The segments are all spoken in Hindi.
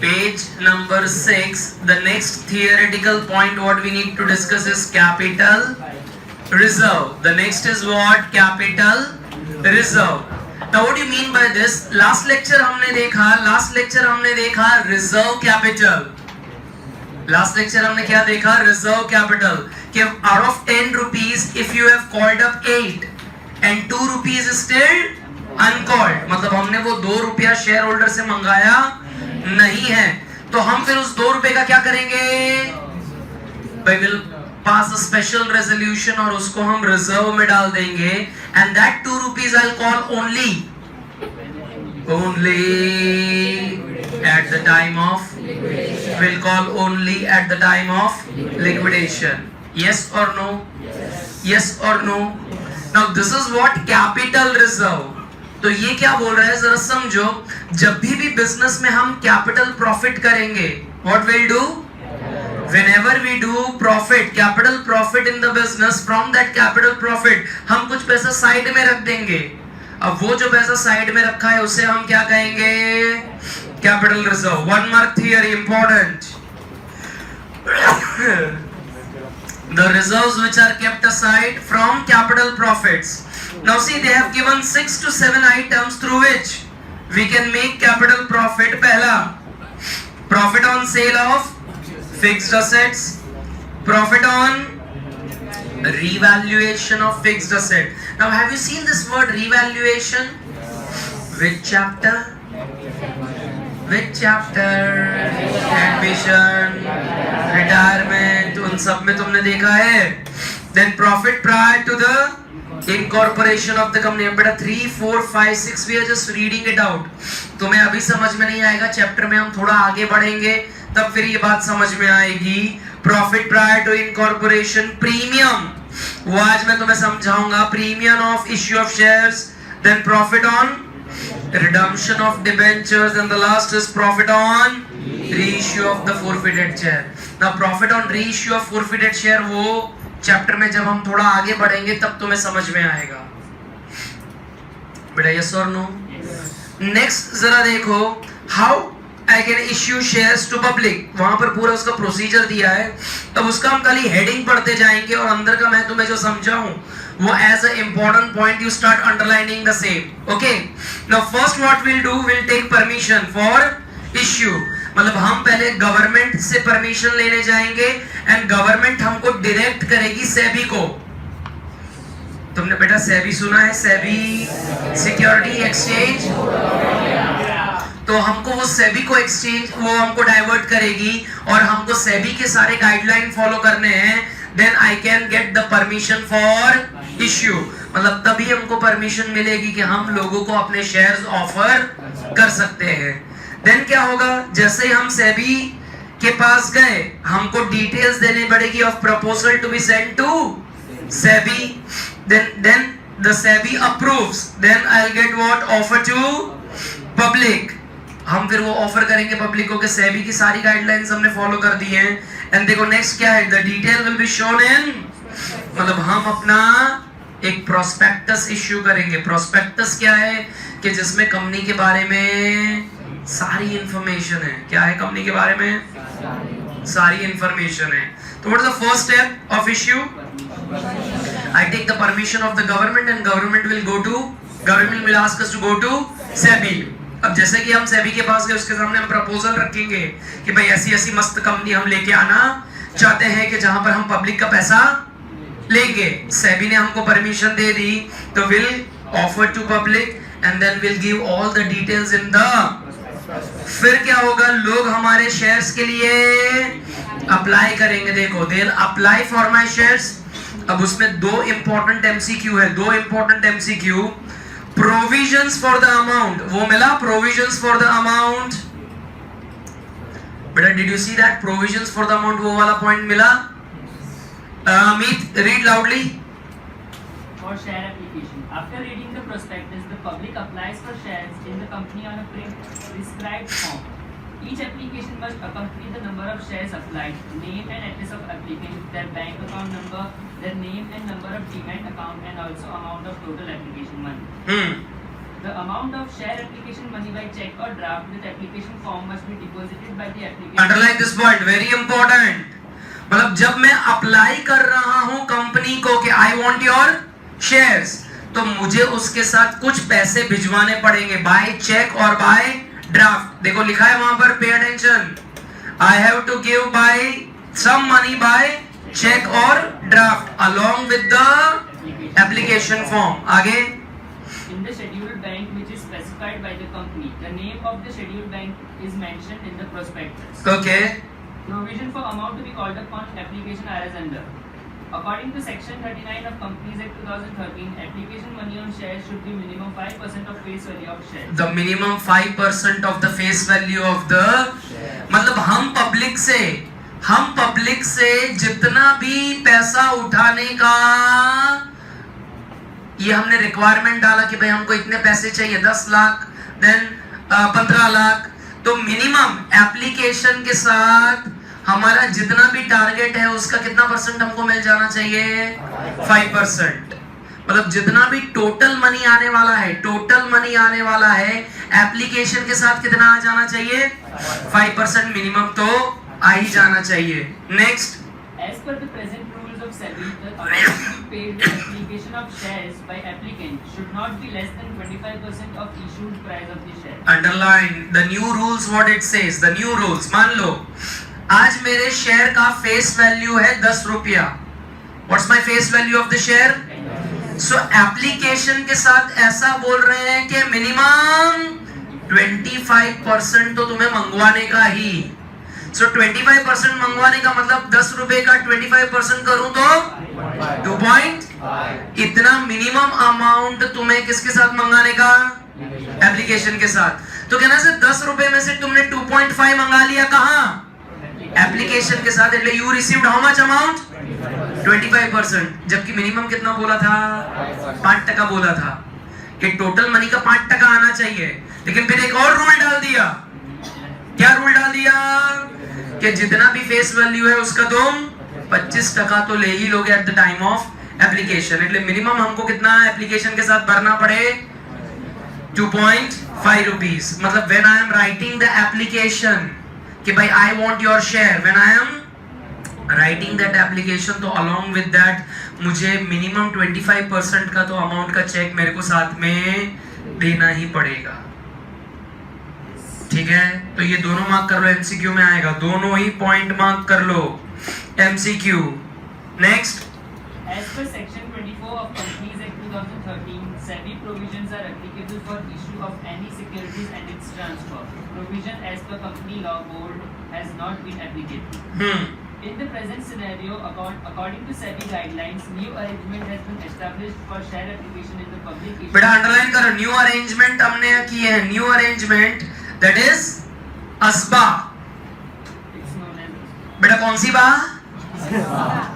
Page number 6. The next theoretical point what we need to discuss is capital reserve. The next is what? Capital reserve. Now what do you mean by this? Last lecture हमने देखा reserve capital. Last lecture हमने क्या देखा? Reserve capital. कि out of 10 rupees if you have called up 8 and 2 rupees is still uncalled, मतलब हमने वो 2 रुपया शेयर होल्डर से मंगाया नहीं है, तो हम फिर उस 2 रुपए का क्या करेंगे? We will pass a special resolution और उसको हम रिजर्व में डाल देंगे, and that 2 rupees I'll call only at the time of will call only at the time of liquidation. Yes or no? Yes or no? Now this is what capital reserve. तो ये क्या बोल रहा है जरा समझो. जब भी बिजनेस में हम कैपिटल प्रॉफिट करेंगे, what we'll do? Whenever we do profit, capital profit in the business, from that capital profit हम कुछ पैसा साइड में रख देंगे. अब वो जो पैसा साइड में रखा है उसे हम क्या कहेंगे? Capital reserve. One mark theory important. The reserves which are kept aside from capital profits. Now see, they have given 6 to 7 items through which we can make capital profit. पहला, profit on sale of fixed assets, profit on revaluation of fixed asset. Now have you seen this word revaluation? Which chapter? Which chapter? Admission, retirement, उन सब में तुमने देखा है. Then profit prior to the incorporation of the company. बेटा 3, 4, 5, 6 we are just reading it out. तुम्हें अभी समझ में नहीं आएगा, चैप्टर में हम थोड़ा आगे बढ़ेंगे तब फिर ये बात समझ में आएगी. Profit prior to incorporation, premium, वो आज मैं तुम्हें समझाऊंगा. Premium of issue of shares, then profit on redemption of debentures, and the last is profit on reissue of the forfeited share. Now profit on reissue of forfeited share वो चैप्टर में जब हम थोड़ा आगे बढ़ेंगे तब तुम्हें समझ में आएगा. बेटा यस और नो? नेक्स्ट जरा देखो, how I can issue shares to public. वहां पर पूरा उसका प्रोसीजर दिया है. अब उसका हम खाली हेडिंग पढ़ते जाएंगे और अंदर का मैं तुम्हें जो समझाऊं वो as a important point you start underlining the same. Okay, now first what will do, will take permission for issue. मतलब हम पहले गवर्नमेंट से परमिशन लेने जाएंगे एंड गवर्नमेंट हमको डायरेक्ट करेगी सेबी को. तुमने बेटा सेबी सुना है? SEBI security exchange. तो हमको वो सेबी को एक्सचेंज वो हमको डाइवर्ट करेगी और हमको सेबी के सारे गाइडलाइन फॉलो करने हैं. Then I can get the permission for issue. मतलब तभी हमको परमिशन मिलेगी कि हम लोगों को अपने शेयर्स ऑफर कर सकते हैं. देन क्या होगा, जैसे ही हम सेबी के पास गए हमको डिटेल्स देनी पड़ेगी of proposal to be send to SEBI. Then the SEBI approves, then I will get what? Offer to public. हम फिर वो ऑफर करेंगे पब्लिक को कि सेबी की सारी गाइडलाइंस हमने फॉलो कर दी हैं. एंड देखो नेक्स्ट क्या है, the detail will be shown in, मतलब हम अपना एक प्रोस्पेक्टस इश्यू करेंगे. प्रोस्पेक्टस क्या है? कि जिसमें कंपनी के बारे में सारी इंफॉर्मेशन है. क्या है? कंपनी के बारे में सारी इंफॉर्मेशन है. तो what is the first step of issue? I take the permission of the government and government will ask us to go to SEBI. अब जैसे कि हम सेबी के पास गए, उसके सामने हम प्रपोजल रखेंगे कि भाई ऐसी ऐसी मस्त कंपनी हम लेके आना चाहते हैं कि जहां पर हम पब्लिक का पैसा लेंगे. सेबी ने हमको परमिशन दे दी तो will offer to public and then will give all the details in the. फिर क्या होगा, लोग हमारे शेयर्स के लिए अप्लाई करेंगे. देखो, they will apply for my shares. अब उसमें दो इंपॉर्टेंट एमसीक्यू है. दो important MCQ. Provisions for the amount, वो मिला प्रोविजंस फॉर द अमाउंट. बेटा did you see that? Provisions for the amount, वो वाला पॉइंट मिला. Meet read loudly. For share application, after reading the prospectus, the public applies for shares in the company on a prescribed form. Each application must accompany the number of shares applied, name and address of applicant, their bank account number, their name and number of demat account, and also amount of total application money. The amount of share application money by check or draft with application form must be deposited by the applicant. Underline this point, very important. मतलब जब मैं अप्लाई कर रहा हूं कंपनी को कि आई वांट योर शेयर्स, तो मुझे उसके साथ कुछ पैसे भिजवाने पड़ेंगे बाय चेक और बाय ड्राफ्ट. देखो लिखा है वहां पर, pay attention. I have to give by some money by cheque और draft along with the application form. आगे. In the scheduled bank which is specified by the company, the name of the scheduled bank is mentioned in the prospectus. Okay. Provision for amount to be called upon application are as under. According to Section 39 of Companies Act 2013, application money on shares should be minimum 5% of face value of shares. The minimum 5% of the face value of the, मतलब हम पब्लिक से जितना भी पैसा उठाने का ये हमने रिक्वायरमेंट डाला कि भाई हमको इतने पैसे चाहिए, 10 लाख, देन 15 लाख, तो मिनिमम एप्लीकेशन के साथ हमारा जितना भी टारगेट है उसका कितना परसेंट हमको मिल जाना चाहिए? 5%. मतलब जितना भी टोटल मनी आने वाला है एप्लीकेशन के साथ कितना आ जाना चाहिए? 5% मिनिमम तो आ ही जाना चाहिए. Next. As per the present rules of SEBI, the amount to be paid with application of shares by applicant should not be less than 25% of issued price of the share. Underline the new rules. What it says, the new rules. मान लो आज मेरे शेयर का फेस वैल्यू है 10 रुपया. What's my face value of the share? So application के साथ ऐसा बोल रहे हैं कि मिनिमम 25% तो तुम्हें मंगवाने का ही. So 25% मंगवाने का मतलब 10 रुपए का 25% करूं तो 2. इतना मिनिमम अमाउंट तुम्हें किसके साथ मंगाने का? एप्लीकेशन के साथ. तो कहना से 10 रुपए में से तुमने 2.5 मंगा लिया कहां? एप्लीकेशन के साथ. એટલે you received how much amount? 25%. जबकि मिनिमम कितना बोला था? 5% बोला था कि टोटल मनी का 5% आना चाहिए. लेकिन फिर एक और रूल डाल दिया. क्या रूल डाल दिया? कि जितना भी फेस वैल्यू है उसका तुम 25% तो ले ही लोगे at the time of application. એટલે मिनिमम हमको कितना एप्लीकेशन के साथ भरना पड़े? 2.5 रुपीस. मतलब when I am writing the application कि भाई I want your share, when I am writing that application, तो अलोंग विद दैट मुझे मिनिमम 25% का तो अमाउंट का चेक मेरे को साथ में देना ही पड़ेगा. ठीक है, तो ये दोनों मार्क कर लो, एमसीक्यू में आएगा. दोनों ही पॉइंट मार्क कर लो, MCQ. Next. As per Section 24 of Companies Act 2013, SEBI provisions are applicable for issue of any securities and its transfer. Provision as per company law board has not been applicable. In the present scenario, according to SEBI guidelines, new arrangement has been established for share application in the public issue. बेटा अंडरलाइन करो, न्यू अरेंजमेंट हमने किए हैं. New arrangement that is ASBA. It's known as बेटा कौन सी बा?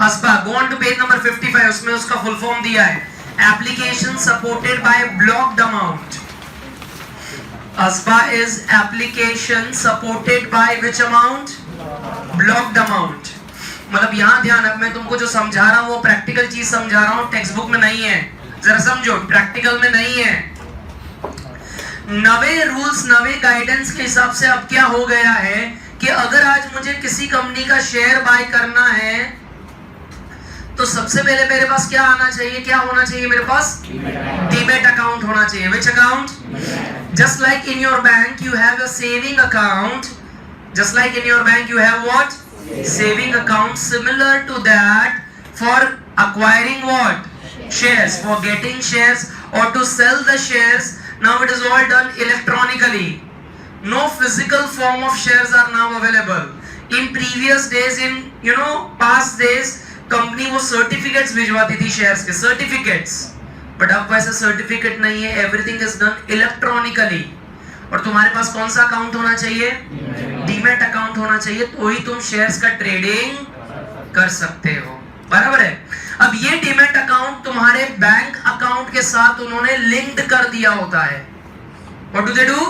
ASBA. Go on to page number 55. उसमें उसका फुल फॉर्म दिया है, application supported by blocked amount. ASBA is application supported by which amount? Blocked amount. मतलब यहां ध्यान, अब मैं तुमको जो समझा रहा हूं वो प्रैक्टिकल चीज समझा रहा हूं, टेक्स्ट बुक में नहीं है. जरा समझो, प्रैक्टिकल में नहीं है. नवे रूल्स, नवे गाइडेंस के हिसाब से अब क्या हो गया है कि अगर आज मुझे किसी कंपनी का शेयर बाय करना है तो सबसे पहले मेरे पास क्या आना चाहिए? क्या होना चाहिए मेरे पास? डीमैट अकाउंट होना चाहिए. Which account? Just like in your bank you have a saving account. Just like in your bank you have what? Saving account. Similar to that, for acquiring what? Shares. For getting shares or to sell the shares, now it is all done electronically. No physical form of shares are now available. In previous days, in past days, company वो certificates भिजवाती थी shares के, certificates. But अब वैसे certificate नहीं है. Everything is done electronically. और तुम्हारे पास कौन सा अकाउंट होना चाहिए? डीमैट अकाउंट होना चाहिए, तो ही तुम शेयर्स का ट्रेडिंग कर सकते हो. बराबर है. अब ये डीमैट अकाउंट तुम्हारे बैंक अकाउंट के साथ उन्होंने लिंक्ड कर दिया होता है. What do they do?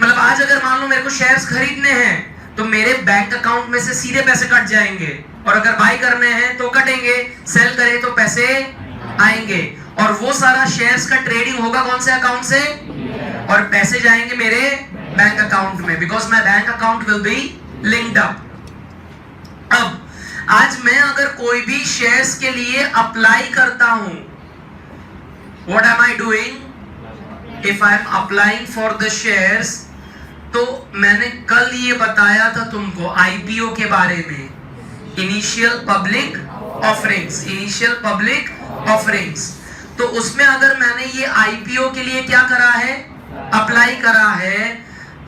मतलब आज अगर मान लो मेरे को शेयर्स खरीदने हैं तो मेरे बैंक अकाउंट में से सीधे पैसे कट जाएंगे, और अगर बाय करने हैं तो कटेंगे, सेल करें तो पैसे आएंगे. और वो सारा शेयर्स का ट्रेडिंग होगा कौन से अकाउंट से, और पैसे जाएंगे मेरे बैंक अकाउंट में, because my bank account will be linked up. अब आज मैं अगर कोई भी शेयर्स के लिए अप्लाई करता हूं, what am I doing, if I am applying for the shares, तो मैंने कल ये बताया था तुमको आईपीओ के बारे में, initial public offerings, initial public offerings. तो उसमें अगर मैंने ये आईपीओ के लिए क्या करा है, अप्लाई करा है,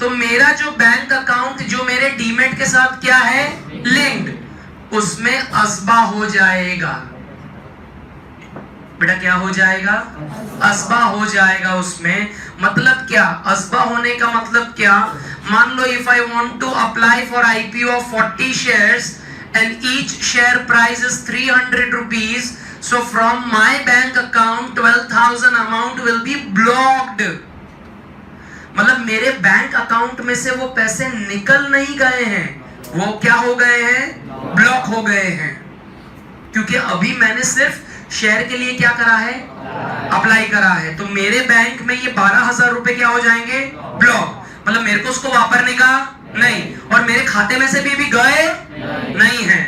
तो मेरा जो बैंक अकाउंट जो मेरे डीमेट के साथ क्या है, लिंक्ड, उसमें असबा हो जाएगा। बेटा क्या हो जाएगा, असबा हो जाएगा उसमें। मतलब क्या, असबा होने का मतलब क्या, मान लो if I want to apply for IPO of 40 shares and each share price is 300 rupees, so from my bank account 12,000 amount will be blocked। मतलब मेरे बैंक अकाउंट में से वो पैसे निकल नहीं गए हैं, वो क्या हो गए हैं, ब्लॉक हो गए हैं, क्योंकि अभी मैंने सिर्फ शेयर के लिए क्या करा है, अप्लाई करा है। तो मेरे बैंक में ये 12,000 रुपए क्या हो जाएंगे, ब्लॉक। मतलब मेरे को उसको वापरने का नहीं, और मेरे खाते में से भी गए नहीं है।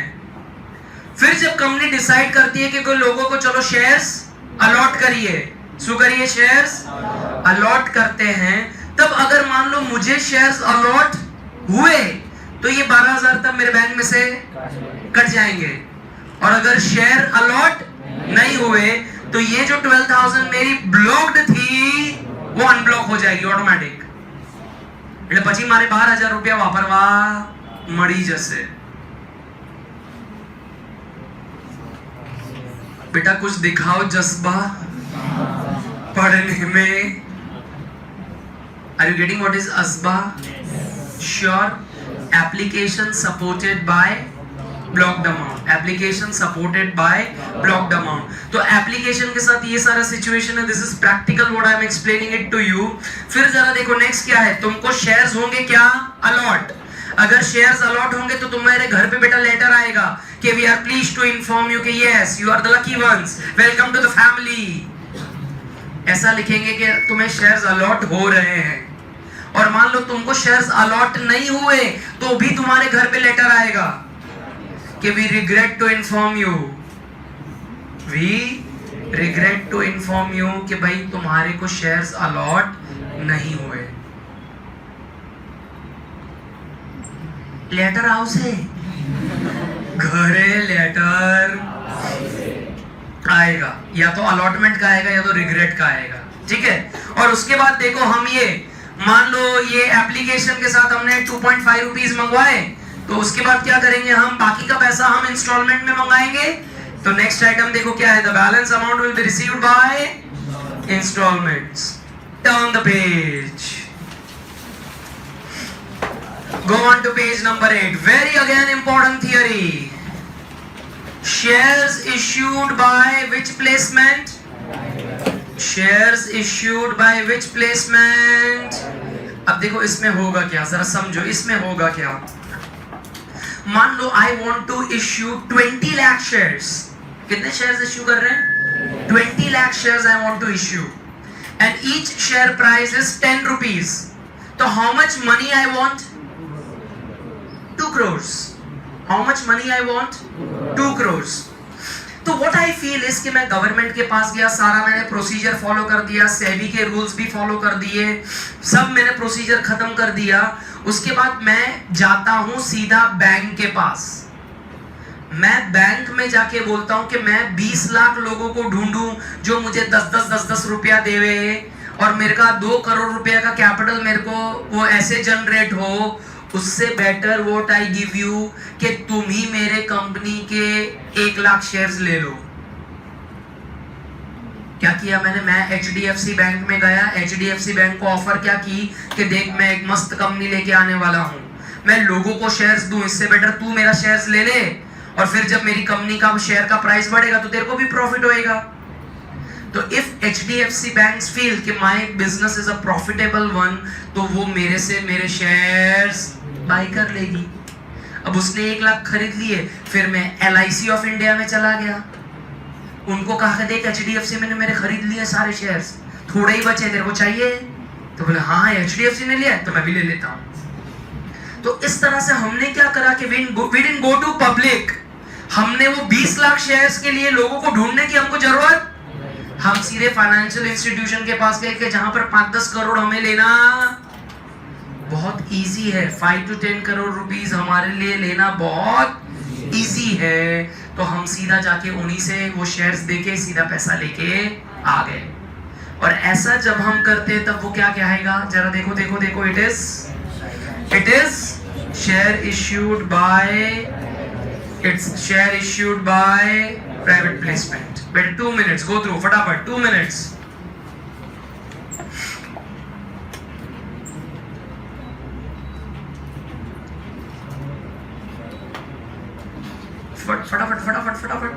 फिर जब कंपनी डिसाइड करती है कि कोई लोगों को चलो शेयर्स अलॉट करिए, शू करिए, शेयर्स अलॉट करते हैं, तब अगर मान लो मुझे शेयर्स अलॉट हुए तो ये 12,000 तब मेरे बैंक में से कट जाएंगे, और अगर शेयर अलॉट नहीं हुए तो ये जो 12,000 मेरी ब्लॉक्ड थी वो अनब्लॉक हो जाएगी ऑटोमेटिक। એટલે પછી મારે 12,000 રૂપિયા વાપરવા મળી જશે। बेटा कुछ दिखाओ जज्बा पढ़ने में। Are you getting what is asba? Sure. Application supported by blocked amount, application supported by blocked amount। तो एप्लीकेशन के साथ ये सारा सिचुएशन है, this is practical what I am explaining it to you. फिर जरा देखो नेक्स्ट क्या है, तुमको शेयर्स होंगे क्या, अलॉट। अगर शेयर्स अलॉट होंगे तो तुम्हारे घर पे बेटा लेटर आएगा कि we are pleased to inform you कि yes you are the lucky ones, welcome to the family. ऐसा लिखेंगे कि तुम्हें शेयर्स अलॉट हो रहे हैं। और मान लो तुमको शेयर्स अलॉट नहीं हुए तो भी तुम्हारे घर पे लेटर आएगा कि we regret to inform you, we regret to inform you कि भाई तुम्हारे को शेयर्स अलॉट नहीं हुए। लेटर हाउस है, घरे लेटर आएगा, या तो अलॉटमेंट का आएगा या तो रिग्रेट का आएगा, ठीक है। और उसके बाद देखो हम ये मान लो ये एप्लीकेशन के साथ हमने 2.5 रुपीज मंगवाए, तो उसके बाद क्या करेंगे हम, बाकी का पैसा हम इंस्टॉलमेंट में मंगाएंगे। तो नेक्स्ट आइटम देखो क्या है, the balance amount will be received by instalments. Turn the page, go on to page number 8, very again important theory। shares issued by which placement, shares issued by which placement। अब देखो इसमें होगा क्या, जरा समझो इसमें होगा क्या। मान लो I want to issue 20 lakh shares, कितने शेयर्स इश्यू कर रहे हैं, 20 lakh shares I want to issue, and each share price is 10 rupees। तो how much money I want, 2 crores। How much money I want, 2 crores। तो what I feel is कि मैं गवर्नमेंट के पास गया, सारा मैंने प्रोसीजर फॉलो कर दिया, सेबी के रूल्स भी फॉलो कर दिए, सब मैंने प्रोसीजर खत्म कर दिया। उसके बाद मैं जाता हूं सीधा बैंक के पास। मैं बैंक में जाके बोलता हूं कि मैं 20 लाख लोगों को ढूंढूं जो मुझे 10 रुपया देवे, और मेरे का 2 करोड़ रुपया का कैपिटल मेरे को वो ऐसे जनरेट हो। उससे better what I give you कि तुम ही मेरे कंपनी के 1 लाख शेयर्स ले लो। क्या किया मैंने, मैं HDFC बैंक में गया, HDFC बैंक को ऑफर क्या की कि देख मैं एक मस्त कंपनी लेके आने वाला हूं, मैं लोगों को शेयर्स दूं, इससे बेटर तू मेरा शेयर्स ले ले, और फिर जब मेरी कंपनी का शेयर का प्राइस बढ़ेगा तो तेरे को भी प्रॉफिट होएगा। तो इफ HDFC बैंक्स फील कि my business is a profitable one, तो वो मेरे से मेरे शेयर्स बाय कर लेगी। अब उसने 1 लाख खरीद लिए, फिर मैं LIC ऑफ इंडिया में चला गया, उनको कहा देख HDFC मैंने मेरे खरीद लिए सारे शेयर्स, थोड़े ही बचे, तेरे को चाहिए? तो बोले हाँ HDFC ने लिया तो मैं भी ले लेता हूँ। तो इस तरह से हमने क्या करा कि we didn't go to public, हमने वो 20 लाख शेयर्स के लिए लोगों को ढूंढने की हमको जरूरत, हम सीधे फाइनेंशियल इंस्टीट्यूशन के पास गए कि जहां पर 5-10 करोड़ हमें लेना बहुत इजी है, 5 to 10 करोड़ रुपीस हमारे लिए लेना बहुत इजी है। तो हम सीधा जाके उन्हीं से वो शेयर्स देके सीधा पैसा लेके आ गए। और ऐसा जब हम करते तब वो क्या कहेगा, जरा देखो देखो देखो, it is share issued by private placement. बेटा 2 minutes गो थ्रू फटाफट, 2 minutes। फटाफट फटाफट फटाफट।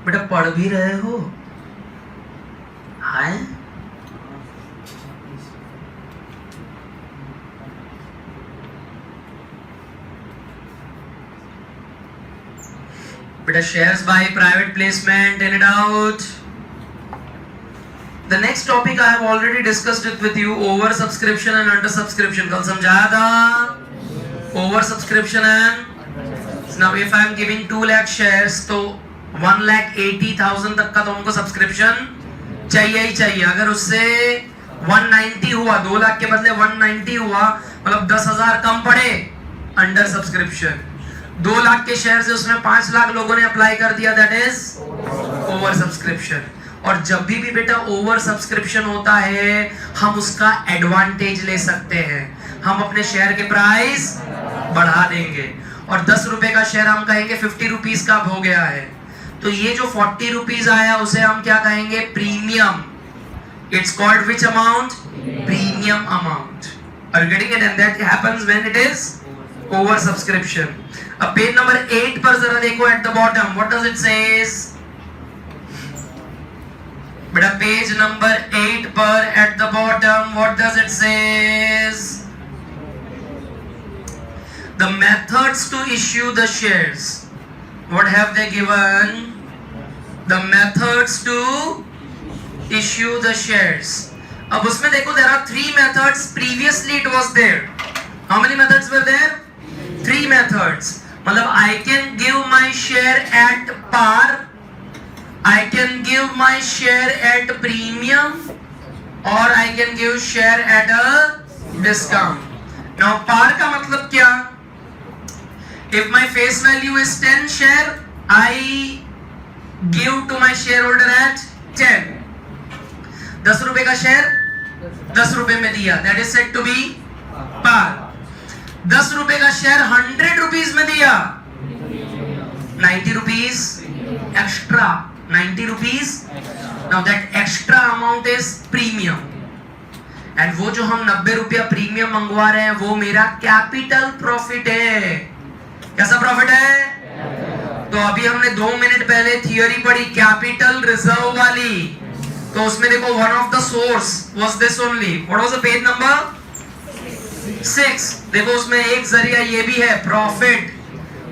बेटा पढ़ भी रहे हो? हाय बेटा shares by private placement, any doubt? The next topic I have already discussed it with you, over subscription and under subscription। कल समझाया था over subscription and now if I am giving 2 lakh shares तो 1,80,000 तक का तो उनको सब्सक्रिप्शन चाहिए ही चाहिए। अगर उससे 190 हुआ, 2 लाख के बदले 190 हुआ, मतलब 10,000 कम पड़े, अंडर सब्सक्रिप्शन। 2 लाख के शेयर से उसमें 5 लाख लोगों ने अप्लाई कर दिया, दैट इज ओवर सब्सक्रिप्शन। और जब भी बेटा ओवर सब्सक्रिप्शन होता है हम उसका एडवांटेज ले सकते हैं, हम अपने शेयर के प्राइस बढ़ा देंगे और 10 रुपए का शेयर हम कहेंगे 50 रुपीज का हो गया है, तो ये जो 40 रुपीज आया उसे हम क्या कहेंगे, premium. It's called which amount, premium amount. Are you getting it? And that happens when it is over subscription. अब पेज नंबर 8 पर जरा देखो, at the bottom what does it says? बेटा पेज नंबर 8 पर at the bottom what does it says? The methods to issue the shares. What have they given? The methods to issue the shares. अब उसमें देखो there are 3 methods. Previously it was there. How many methods were there? 3 methods. मतलब I can give my share at par, I can give my share at premium, or I can give share at a discount. Now par का मतलब क्या? If my face value is 10 share, I give to my shareholder at 10. 10 रुपए का शेयर 10 रुपए में दिया, that is said to be par. 10 रुपए का शेयर 100 रुपीज में दिया, 90 rupees extra, 90 rupees. Now that extra amount is premium. And वो जो हम 90 रुपया प्रीमियम मंगवा रहे हैं वो मेरा कैपिटल प्रॉफिट है। कैसा प्रॉफिट है? तो अभी हमने 2 मिनट पहले थियोरी पढ़ी कैपिटल रिजर्व वाली, तो उसमें देखो one of the source was this only. What was the page number 6? देखो उसमें एक जरिया ये भी है, profit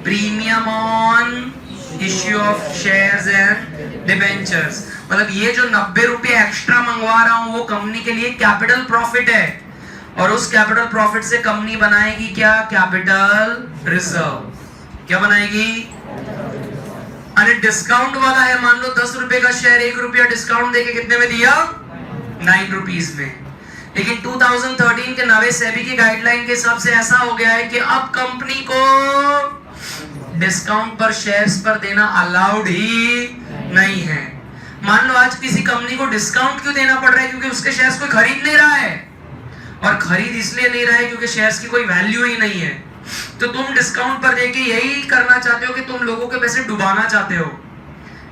premium on issue of shares and debentures. मतलब ये जो 90 रुपये एक्स्ट्रा मंगवा रहा हूं वो कंपनी के लिए कैपिटल प्रॉफिट है, और उस कैपिटल प्रॉफिट से कंपनी बनाएगी क्या, कैपिटल रिजर्व। क्या बनाएगी? अरे डिस्काउंट वाला है, मान लो 10 रुपए का शेयर 1 रुपया डिस्काउंट देके कितने में दिया, 9 रुपीज में। लेकिन 2013 के नवे सेबी की गाइडलाइन के हिसाब से ऐसा हो गया है कि अब कंपनी को डिस्काउंट पर शेयर्स पर देना अलाउड ही नहीं है। मान लो आज किसी कंपनी को डिस्काउंट क्यों देना पड़ रहा है? क्योंकि उसके शेयर्स कोई खरीद नहीं रहा है, और खरीद इसलिए नहीं रहा है क्योंकि शेयर्स की कोई वैल्यू ही नहीं है। तो तुम डिस्काउंट पर देके यही करना चाहते हो कि तुम लोगों के पैसे डुबाना चाहते हो।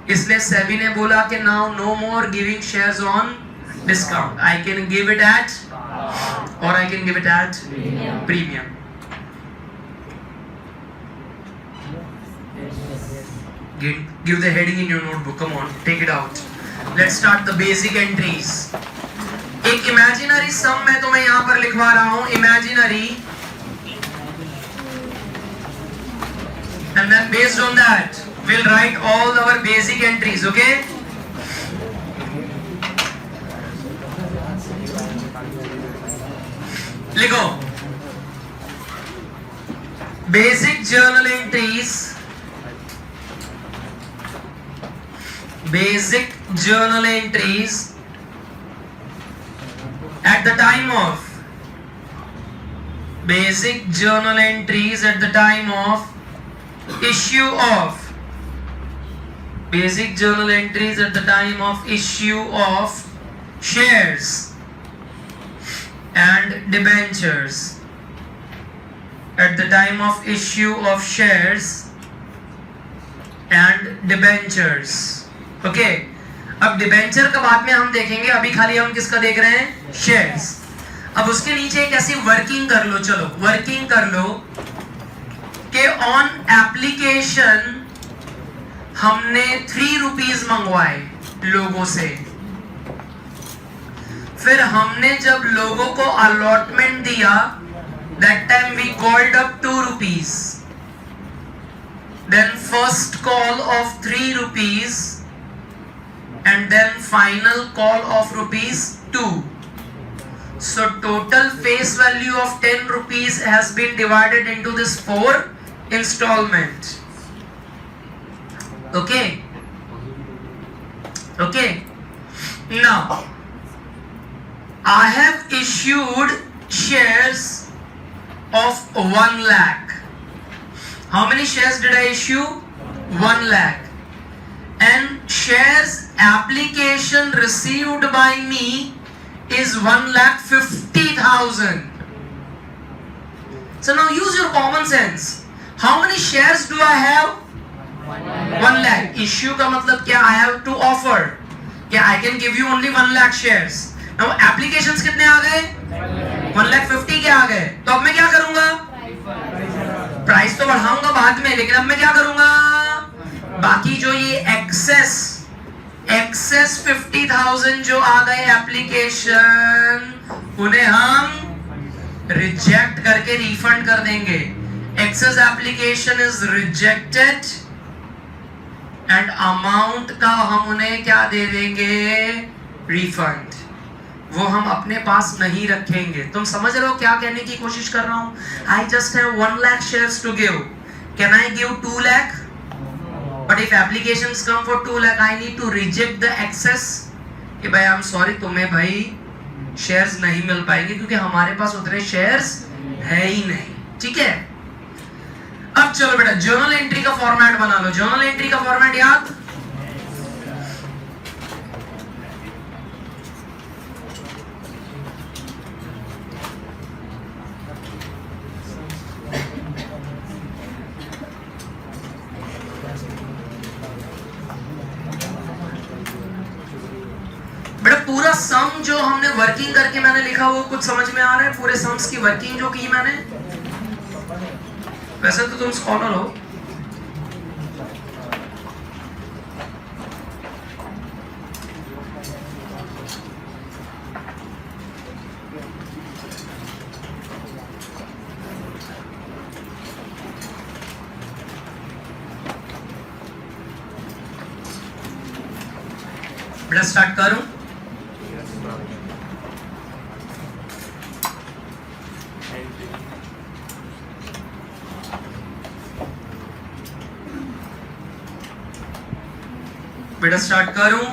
इसलिए सेबी ने बोला कि now no more giving shares on discount, I can give it at और I can give it at premium. Give the heading in your notebook. Come on, take it out. Let's start the basic entries. एक imaginary sum मैं तुम्हें यहाँ पर लिखवा रहा हूँ, imaginary, and then based on that we'll write all our basic entries. Okay? लिखो basic journal entries. Basic journal entries at the time of basic journal entries at the time of issue of basic journal entries at the time of issue of shares and debentures at the time of issue of shares and debentures. Okay, अब डिबेंचर का बाद में हम देखेंगे, अभी खाली हम किसका देख रहे हैं? शेयर्स। अब उसके नीचे एक ऐसी वर्किंग कर लो, चलो वर्किंग कर लो कि ऑन एप्लीकेशन हमने 3 रुपीज मंगवाए लोगों से, फिर हमने जब लोगों को अलॉटमेंट दिया, that time we called up 2 rupees, then first call of 3 rupees and then final call of rupees 2. So total face value of 10 rupees has been divided into this 4 installment. Okay? Okay? Now, I have issued shares of 1 lakh. How many shares did I issue? 1 lakh. And shares application received by me is 1,50,000. So now use your common sense. How many shares do I have? 1 lakh. Issue का मतलब क्या? I have to offer. क्या I can give you only 1 lakh shares. Now applications कितने आ गए? 1,50,000 के आ गए. तो अब मैं क्या करूँगा? प्राइस तो बढ़ाऊंगा बाद में, लेकिन अब मैं क्या करूँगा? बाकी जो ये एक्सेस 50,000 जो आ गए एप्लीकेशन, उन्हें हम रिजेक्ट करके रिफंड कर देंगे. Excess application is rejected and amount का हम उन्हें क्या दे देंगे? रिफंड. वो हम अपने पास नहीं रखेंगे. तुम समझ रहे हो क्या कहने की कोशिश कर रहा हूं? I just have 1 lakh shares to give. Can I give 2 lakh? But if applications come for 2 lakh, I need to reject the excess. कि भाई I'm sorry, तुम्हें भाई shares नहीं मिल पाएंगे क्योंकि हमारे पास उतने shares है ही नहीं. ठीक है? अब चलो बेटा जर्नल एंट्री का फॉर्मेट बना लो. जर्नल एंट्री का फॉर्मेट याद? पूरा सम जो हमने वर्किंग करके मैंने लिखा वो कुछ समझ में आ रहा है? पूरे सम्स की वर्किंग जो की मैंने. वैसे तो तुम स्कॉलर हो. बेटा स्टार्ट करूं? बेटा स्टार्ट करूं?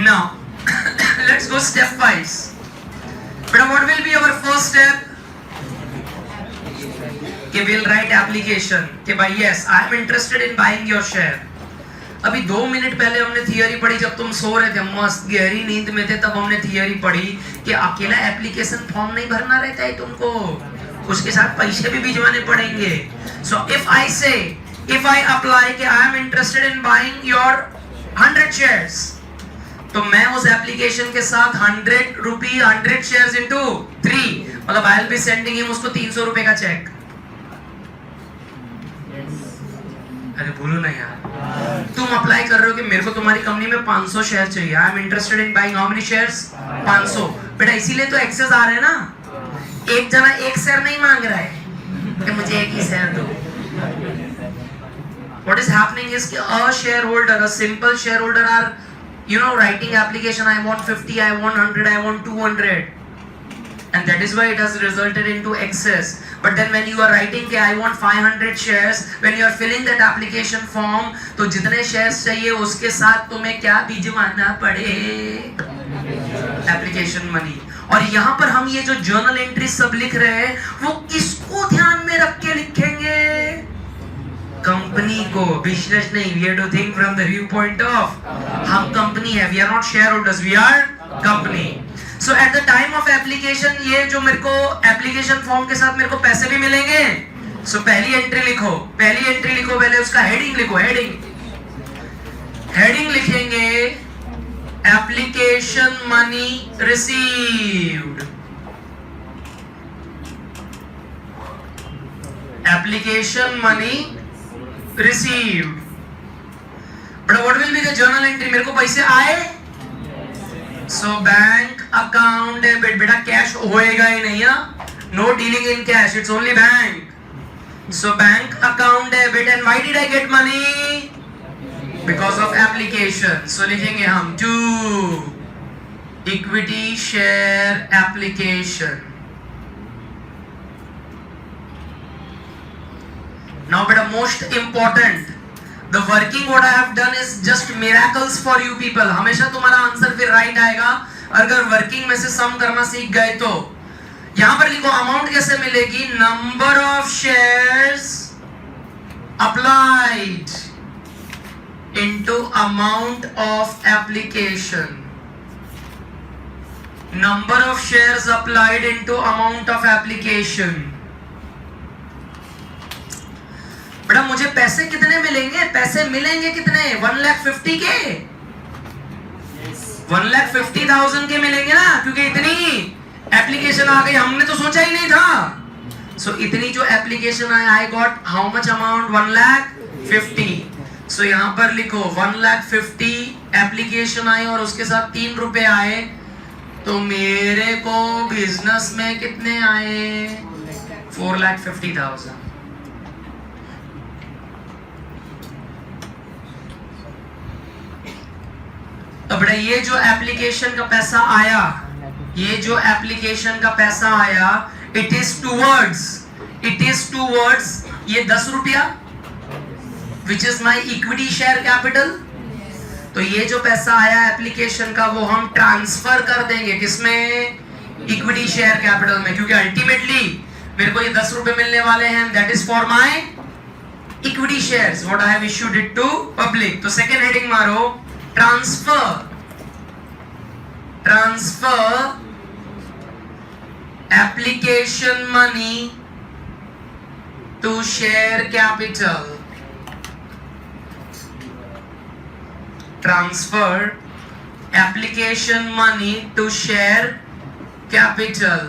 Now let's go step wise. बेटा what will be our first step? कि विल राइट एप्लीकेशन कि भाई yes I am interested in buying your share. अभी 2 मिनट पहले हमने थियरी पढ़ी, जब तुम सो रहे थे मस्त गहरी नींद में थे, तब हमने थियरी पढ़ी कि अकेला एप्लीकेशन फॉर्म नहीं भरना रहता है तुमको, उसके साथ पैसे भी भिजवाने पड़ेंगे। सो इफ आई से, इफ आई अप्लाई कि I am interested in buying your 100 shares, तो मैं उस एप्लीकेशन के साथ 100 रुपी 100 शेयर्स इनटू 3, मतलब I will be sending him उसको 300 रुपए का चेक। अरे बोलो ना यार, तुम अप्लाई कर रहे हो कि मेरे को तुम्हारी कंपनी में 500 शेयर चाहिए, I am interested in buying how many shares 500। बेटा इसीलिए तो एक्सेस आ रहे हैं ना, एक जना एक शेयर नहीं मांग रहा है कि मुझे एक ही शेयर दो। What is happening is कि a shareholder, a simple shareholder are, you know, writing application, I want 50, I want 100, I want 200, and that is why it has resulted into excess. But then when you are writing कि I want 500 shares, when you are filling that application form, तो जितने shares चाहिए उसके साथ तुम्हें क्या भिजवाना पड़े, application money। और यहाँ पर हम ये जो journal entry सब लिख रहे हैं, वो किसको ध्यान में रख के लिखेंगे? कंपनी को, बिजनेस नहीं। We have to think from the viewpoint of, हम कंपनी है, we are not shareholders, we are company। So at the time of application, ये जो मेरे को application form के साथ मेरे को पैसे भी मिलेंगे। So पहली एंट्री लिखो, पहली एंट्री लिखो, पहले उसका हेडिंग लिखो, हेडिंग लिखेंगे application money received, application money received। But what will be the journal entry? मेरे को पैसे आए, so bank account debit। बेटा कैश होएगा ही नहीं, no dealing in cash, it's only bank। So bank account debit, and why did I get money? Because of application। So लिखेंगे हम to equity share application। Now beta most important, the working what I have done is just miracles for you people। हमेशा तुम्हारा आंसर फिर राइट आएगा अगर वर्किंग में से सम करना सीख गए तो। यहां पर लिखो अमाउंट कैसे मिलेगी, number of shares applied into amount of application, number of shares applied into amount of application. बेटा मुझे पैसे कितने मिलेंगे, पैसे मिलेंगे कितने, 1,50,000 के, 1,50,000 के मिलेंगे ना, क्योंकि इतनी एप्लीकेशन आ गई, हमने तो सोचा ही नहीं था। सो इतनी जो application I, I got how much amount, 1,50,000। सो यहाँ पर लिखो 1,50,000 एप्लीकेशन आई और उसके साथ 3 रुपए आए, तो मेरे को बिजनेस में कितने आए, 4,50,000। तो बेटा ये जो एप्लीकेशन का पैसा आया, ये जो एप्लीकेशन का पैसा आया, इट इज टूवर्ड्स ये 10 रुपया which is my equity share capital. तो ये जो पैसा आया एप्लीकेशन का वो हम ट्रांसफर कर देंगे किसमें, इक्विटी शेयर कैपिटल में, क्योंकि अल्टीमेटली मेरे को ये 10 रुपए मिलने वाले हैं, that is for my equity shares what I have issued it to public. तो सेकंड हेडिंग मारो, transfer application money to share capital, transfer application money to share capital।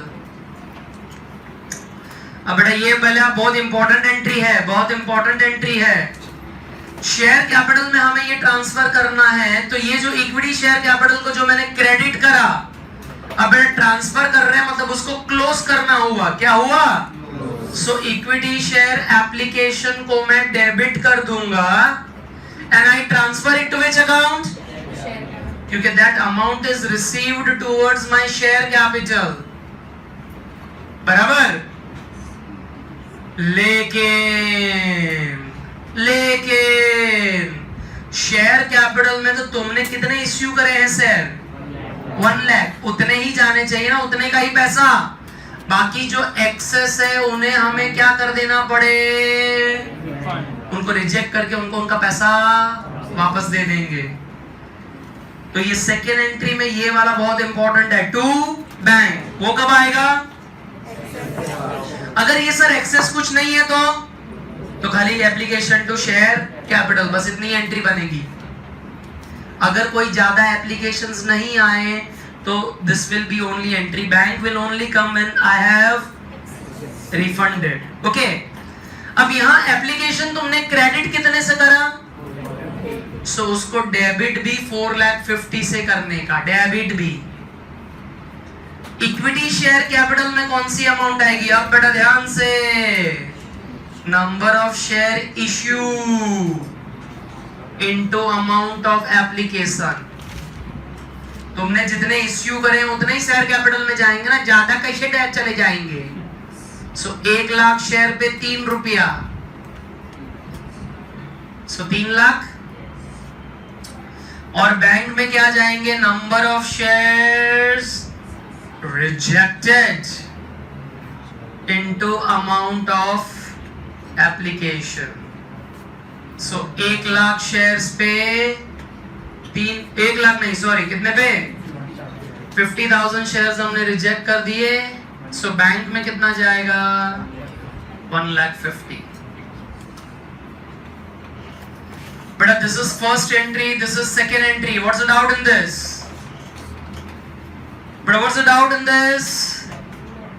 अब बेटा ये पहले बहुत इंपॉर्टेंट एंट्री है, बहुत इंपॉर्टेंट एंट्री है। शेयर कैपिटल में हमें ये ट्रांसफर करना है, तो ये जो इक्विटी शेयर कैपिटल को जो मैंने क्रेडिट करा, अब ट्रांसफर कर रहे हैं मतलब उसको क्लोज करना हुआ, क्या हुआ, सो इक्विटी शेयर एप्लीकेशन को मैं डेबिट कर दूंगा, and I transfer it to which account, क्योंकि that amount is received towards my share capital, बराबर। लेकिन शेयर कैपिटल में तो तुमने कितने इश्यू करे हैं शेयर, 1 लाख, उतने ही जाने चाहिए ना, उतने का ही पैसा। बाकी जो एक्सेस है उन्हें हमें क्या कर देना पड़े, उनको रिजेक्ट करके उनका पैसा वापस दे देंगे। तो ये सेकेंड एंट्री में ये वाला बहुत इंपॉर्टेंट है, टू बैंक। वो कब आएगा? अगर ये सर एक्सेस कुछ नहीं है तो खाली एप्लीकेशन टू शेयर कैपिटल, बस इतनी एंट्री बनेगी। अगर कोई ज्यादा एप्लीकेशंस नहीं आए तो this will be only entry, bank will only come when I have refunded. Okay, अब यहां एप्लीकेशन तुमने क्रेडिट कितने से करा, सो उसको डेबिट भी 4,50,000 से करने का, डेबिट भी। इक्विटी शेयर कैपिटल में कौन सी अमाउंट आएगी? अब बेटा ध्यान से, number of share issue into amount of application. तुमने जितने इश्यू करे उतने ही शेयर कैपिटल में जाएंगे ना, ज्यादा कैसे टैक्स चले जाएंगे। सो 1 लाख शेयर पे 3 रुपया, सो 3 लाख। और बैंक में क्या जाएंगे? Number of shares rejected into amount of application. So 1 lakh shares पे 1 लाख नहीं, सॉरी, कितने पे? 50,000 शेयर्स हमने रिजेक्ट कर दिए। सो बैंक में कितना जाएगा? 1,50,000। But this is first entry, this is second entry. What's the doubt in this? But what's the doubt in this?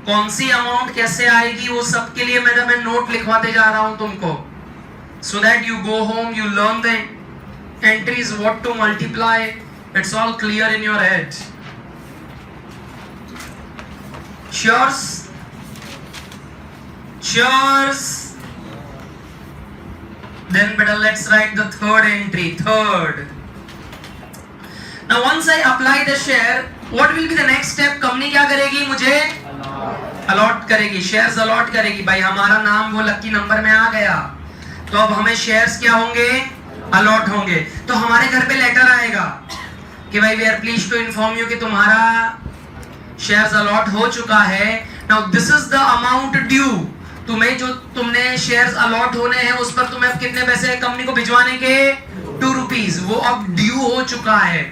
कौन सी अमाउंट कैसे आएगी वो सब के लिए मैं नोट लिखवाते जा रहा हूं तुमको, so that you go home, you learn the entries, what to multiply. It's all clear in your head. Cheers. Cheers. Then better let's write the third entry. Third. Now once I apply the share, what will be the next step? Company क्या करेगी? मुझे अलॉट करेगी, शेयर्स अलॉट करेगी। भाई हमारा नाम वो लकी नंबर में आ गया, तो अब हमें शेयर्स क्या होंगे? अलॉट होंगे। तो हमारे घर पे लेटर आएगा कि भाई we are please to inform you कि तुम्हारा शेयर्स अलॉट हो चुका है। Now this is the amount due. तुम्हें जो तुमने शेयर्स अलॉट होने हैं उस पर तुम्हें अब कितने पैसे कंपनी को भिजवाने के? 2 रुपीज। वो अब ड्यू हो चुका है।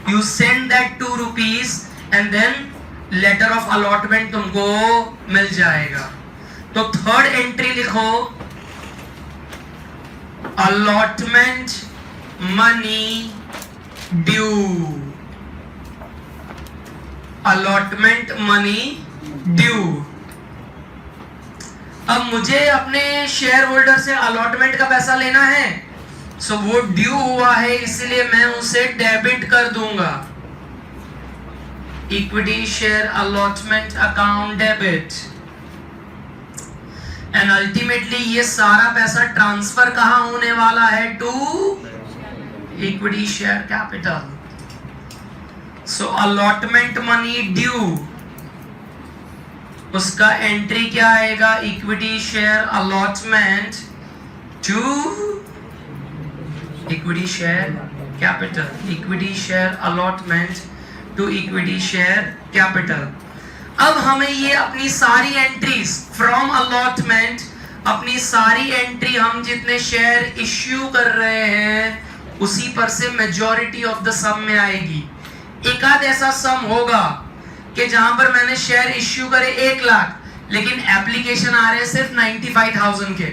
You send that 2 rupees and then letter of allotment तुमको मिल जाएगा। तो थर्ड एंट्री लिखो, allotment money due. Allotment money due. अब मुझे अपने शेयर होल्डर से अलॉटमेंट का पैसा लेना है, सो वो ड्यू हुआ है इसलिए मैं उसे डेबिट कर दूंगा। Equity share allotment account debit. And ultimately ये सारा पैसा ट्रांसफर कहां होने वाला है? To equity share capital. So allotment money due, उसका एंट्री क्या आएगा? Equity share allotment to equity share capital. Equity share allotment to equity share capital. अब हमें ये अपनी सारी एंट्रीज फ्रॉम अलॉटमेंट, अपनी सारी एंट्री हम जितने शेयर इश्यू कर रहे हैं उसी पर से मेजॉरिटी ऑफ द सम में आएगी। एक आध ऐसा सम होगा कि जहां पर मैंने शेयर इश्यू करे 1 लाख, लेकिन एप्लीकेशन आ रहे सिर्फ 95,000 के।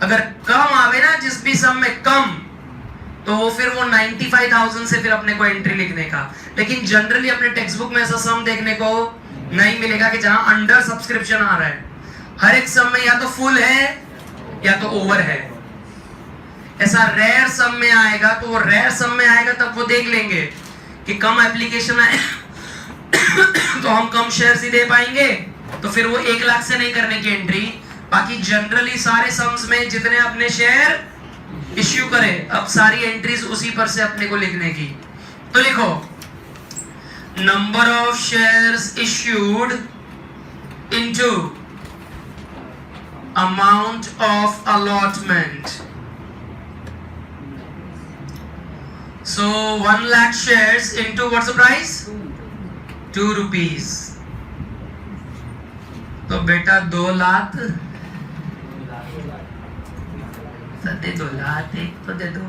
अगर कम आवे ना जिस भी सम में कम, तो वो फिर वो 95,000 से फिर अपने को एंट्री लिखने का। लेकिन जनरली अपने टेक्स्ट बुक में ऐसा सम देखने को नहीं मिलेगा कि जहां अंडर सब्सक्रिप्शन आ रहा है। हर एक सम में या तो फुल है या तो ओवर है। ऐसा रेयर सम में आएगा, तो वो रेयर सम में आएगा तब वो देख लेंगे कि कम एप्लीकेशन आए तो हम कम शेयर ही दे पाएंगे, तो फिर वो 1 लाख से नहीं करने की एंट्री। बाकी जनरली सारे सम्स में जितने अपने शेयर इश्यू करे, अब सारी एंट्रीज उसी पर से अपने को लिखने की। तो लिखो, number of shares issued into amount of allotment. So 1 lakh shares into what's the price? 2 rupees. बेटा 2 लाख दे 2 लाख एक तो दे दो।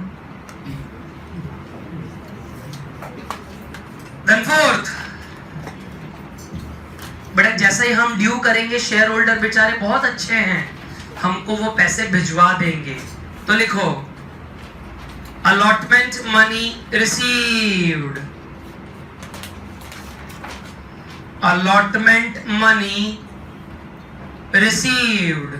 Then fourth, बेटा जैसे ही हम ड्यू करेंगे, शेयर होल्डर बेचारे बहुत अच्छे हैं, हमको वो पैसे भिजवा देंगे। तो लिखो allotment money received, allotment money received.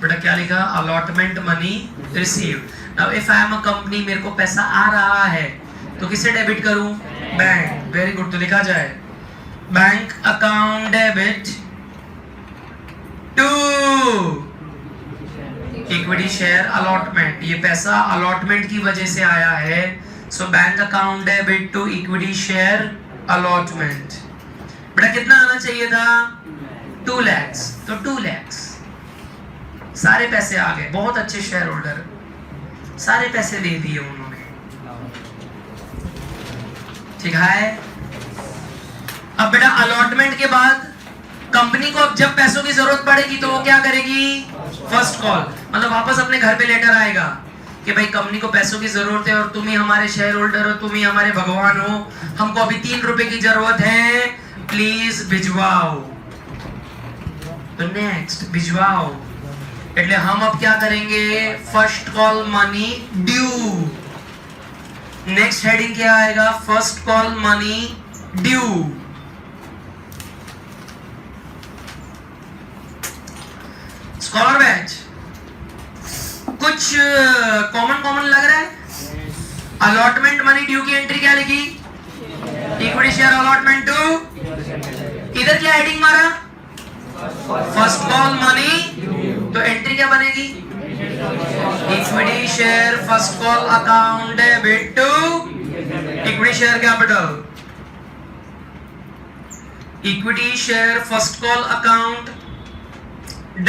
बेटा क्या लिखा? Allotment money received. Now if I am a company, मेरे को पैसा आ रहा है तो किसे डेबिट करूं? बैंक। Very good. तो लिखा जाए bank account debit to equity share allotment. ये पैसा अलॉटमेंट की वजह से आया है, so bank account debit to equity share allotment. बेटा कितना आना चाहिए था? 2 लाख। तो 2 लाख सारे पैसे आ गए। बहुत अच्छे शेयर होल्डर, सारे पैसे दे दिए उन्होंने। ठीक है। अब बेटा अलॉटमेंट के बाद कंपनी को अब जब पैसों की जरूरत पड़ेगी तो वो क्या करेगी? फर्स्ट कॉल, मतलब वापस अपने घर पे लेटर आएगा कि भाई कंपनी को पैसों की जरूरत है और तुम ही हमारे शेयर होल्डर हो, तुम ही हमारे भगवान हो, हमको अभी 3 रुपए की जरूरत है, प्लीज भिजवाओ। तो नेक्स्ट भिजवाओ, એટલે हम अब क्या करेंगे? First call money due. Next heading क्या आएगा? First call money due. Scholar batch कुछ कॉमन लग रहा है? अलॉटमेंट मनी ड्यू की एंट्री क्या लिखी? Equity share allotment to. इधर क्या हेडिंग मारा? First call money. तो एंट्री क्या बनेगी? Equity share first call account debit to equity share capital. Equity share first call account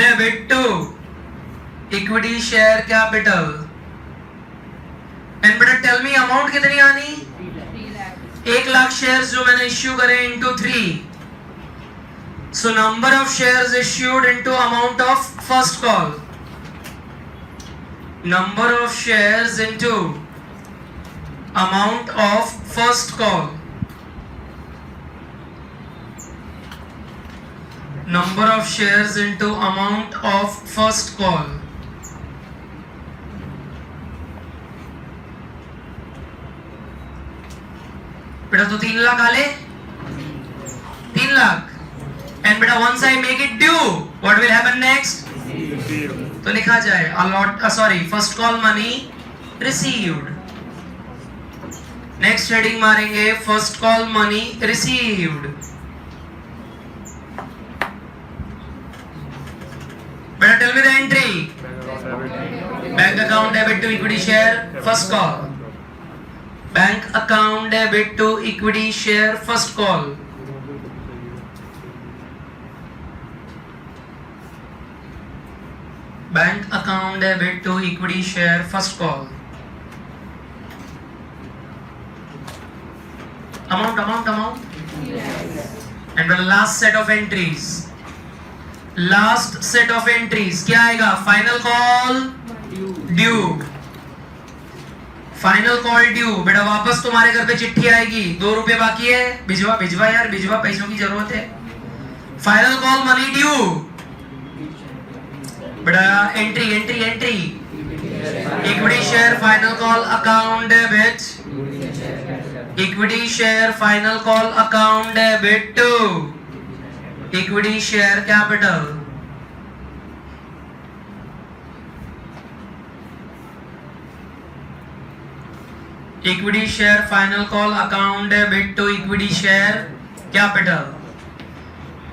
debit to equity share capital. And बेटा टेल मी अमाउंट कितनी आनी? 1 लाख शेयर्स जो मैंने इश्यू करे into 3। So number of shares issued into amount of first call. Number of shares into amount of first call. Number of shares into amount of first call. बेटा तो 3 लाख आले, 3 lakh. And beta once I make it due, what will happen next? तो लिखा जाए first call money received। Next heading मारेंगे फर्स्ट कॉल मनी रिसीव्ड। बेटा tell me the entry. Bank account debit to equity share first call. Bank account debit to equity share first call. Bank account debit to equity share first call. amount and the last set of entries क्या आएगा? Final call due. Final call due. बेटा वापस तुम्हारे घर पे चिट्ठी आएगी, 2 रुपए बाकी है, भिजवा यार, भिजवा, पैसों की जरूरत है। Final call money due. बेटा entry equity share final call account debit. Equity share final call account debit to equity share capital. Equity share final call account debit to equity share capital.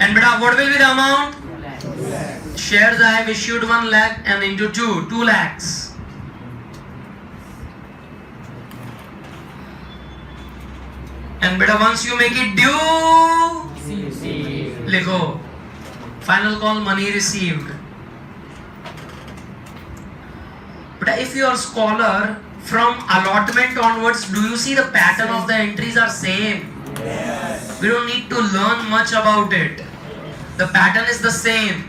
And बेटा what will be the amount? Shares I have issued 1 lakh and into 2 lakhs. And beta once you make it due, लिखो final call money received. Beta if your scholar from allotment onwards, do you see the pattern of the entries are same? We don't need to learn much about it. The pattern is the same.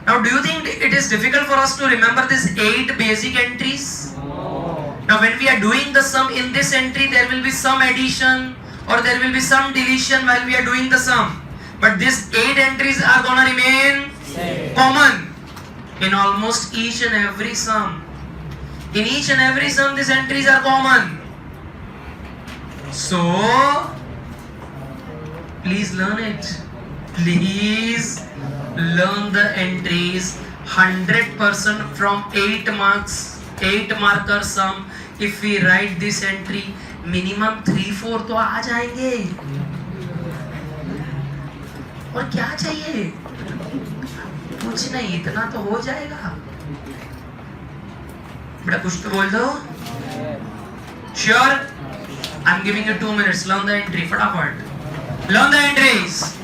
Now, do you think it is difficult for us to remember these 8 basic entries? Now, when we are doing the sum in this entry, there will be some addition or there will be some deletion while we are doing the sum. But these 8 entries are gonna remain common in almost each and every sum. In each and every sum, these entries are common. So, please learn it. Please learn the entries 100% from 8 marks, 8 marker sum. If we write this entry, minimum 3-4 तो आ जाएंगे. और क्या चाहिए? कुछ नहीं, इतना तो हो जाएगा. बेटा कुछ तो बोल दो. Sure? I'm giving you 2 minutes. Learn the entry. फटाफट. Learn the entries.